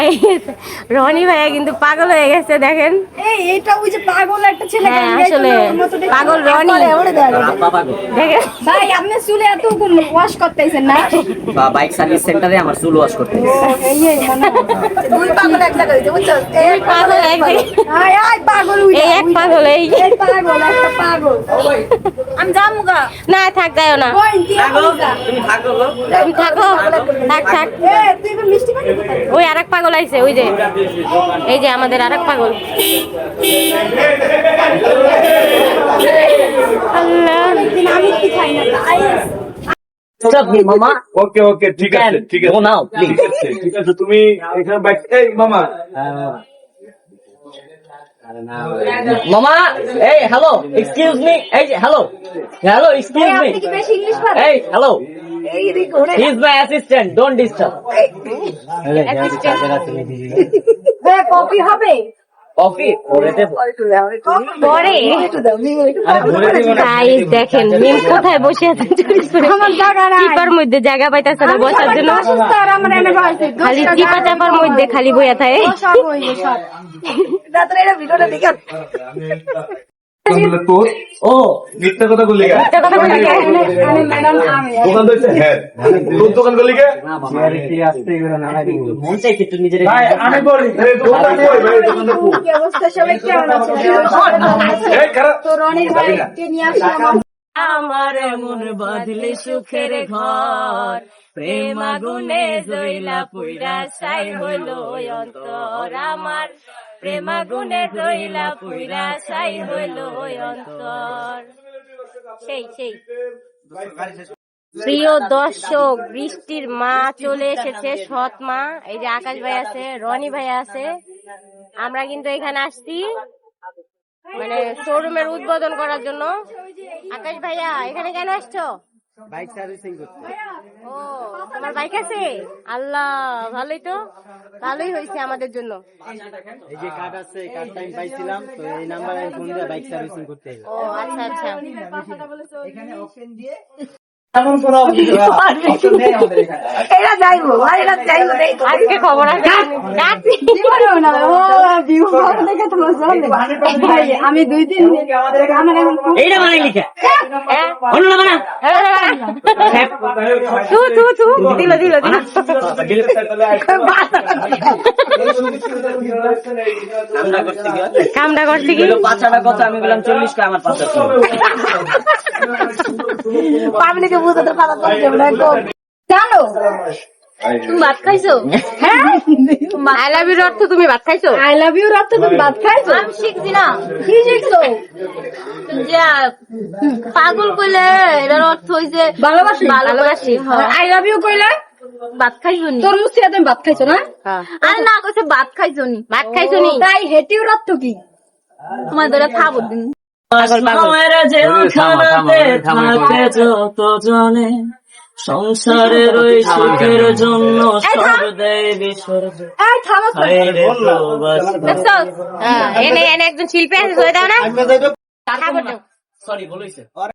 এই রনি ভাইয়া কিন্তু পাগল হয়ে গেছে দেখেন। এইটা ওই যে পাগল একটা ছেলে আসলে পাগল রনি দেখেন ভাই আপনি চুলে এত ওয়াশ করতেছেন না বাইক সার্ভিস সেন্টারে আমার চুল ওয়াশ করতে দুই পাগল এক জায়গায় হইছে বুঝছো এই পাগল এক পাগল এই এক পাগল এই পাগল একটা পাগল আমি যামুগা না থাক যাও না তুমি থাকো তুমি থাকো থাক থাক তুই মিষ্টি পানি ওই আরেক পাগল আইছে ওই যে এই যে আমাদের আরেক পাগল আল্লাহ আমি কি খাই না মামা ওকে ওকে ঠিক আছে ঠিক আছে নাও প্লিজ ঠিক আছে তুমি এখানে বাইক এই মামা মামা এই হ্যালো এক্সকিউজ মি এই যে হ্যালো হ্যালো এক্সকিউজ মি আপনি কি বেশি ইংলিশ পারেন এই হ্যালো এই দিকে ঘুরে he is my assistant don't disturb copy হবে কফি করে দেব পরে গাইস দেখেন মিম কোথায় বসে আছে আমার জায়গা নাই চিপার মধ্যে জায়গা পাইতাছে না বসার জন্য স্যার আমরা এনে বসে খালি চিপা চাপার মধ্যে খালি বইয়া থাকে সব হইবে সব দাদা এটা ভিডিওটা দেখো তোর ও মিথ্যা কথা বললি কে একটা কথা বলি কে? আমি ম্যাডাম আমি দোকান দিয়েছে হ্যাঁ তোর দোকান করলি কে মন চাই একটু নিজের ভাই আমি বলি এই দোকানটা কই ভাই দোকানটা কই কি অবস্থা সবাই কেমন আছে এই খারাপ তো রনির ভাইকে নিয়ে আসলাম আমার মন বাঁধলে সুখের ঘর প্রেম আগুনে জইলা পুইরা ছাই হলো অন্তর আমার প্রেম আগুনে জইলা পুইরা ছাই হলো অন্তর সেই সেই প্রিয় দর্শক বৃষ্টির মা চলে এসেছে সৎ মা এই যে আকাশ ভাই আছে রনি ভাই আছে আমরা কিন্তু এখানে আসছি মানে শোরুমের উদ্বোধন করার জন্য। আকাশ ভাইয়া এখানে কেন আসছো? বাইক সার্ভিসিং করতে ও তোমার বাইক আছে? আল্লাহ ভালোই তো, ভালোই হয়েছে আমাদের জন্য। এই যে কার্ড আছে কার্ডটা আমি পাইছিলাম তো এই নাম্বারে ফোন দিয়ে বাইক সার্ভিসিং করতে হবে ও আচ্ছা আচ্ছা এখানে অপশন দিয়ে এরা যাইবো আর এরা যাইবো দেই তো আজকে খবর আছে জীবনেও না ও ভিউ কম দেখে তো চলে ভাই আমি দুই দিন আমার এখন এইটা মানে লিখা অন্য না তু তু তু দিল দিল দিল কামটা করছি কি পাঁচাটা কথা আমি বললাম 40 টা আমার পাঁচা পাবলিকে বুঝতে পারা তো জানো তুমি ভাত খাইছো? হ্যাঁ আই লাভ ইউ অর্থ তুমি ভাত খাইছো? আই লাভ ইউ রাত তুমি ভাত খাইছো? আমি শিখছি না। কি শিখছো? যে পাগল কইলে এটার অর্থ হইছে ভালোবাসি ভালোবাসি। আই লাভ ইউ কইলে ভাত খাইছো নি? তোর মুখে তুমি ভাত খাইছো না? আরে না কইছে ভাত খাইছো নি, ভাত খাইছো নি তাই হেটি রাত কি তোমার ধরে খাবো দিন সংসারের ওই সুখের জন্য সব দেয় বিসর্জন এই থামো দেখছো? এনে এনে একজন শিল্পী আছে, সই দাও না। সরি বলেছে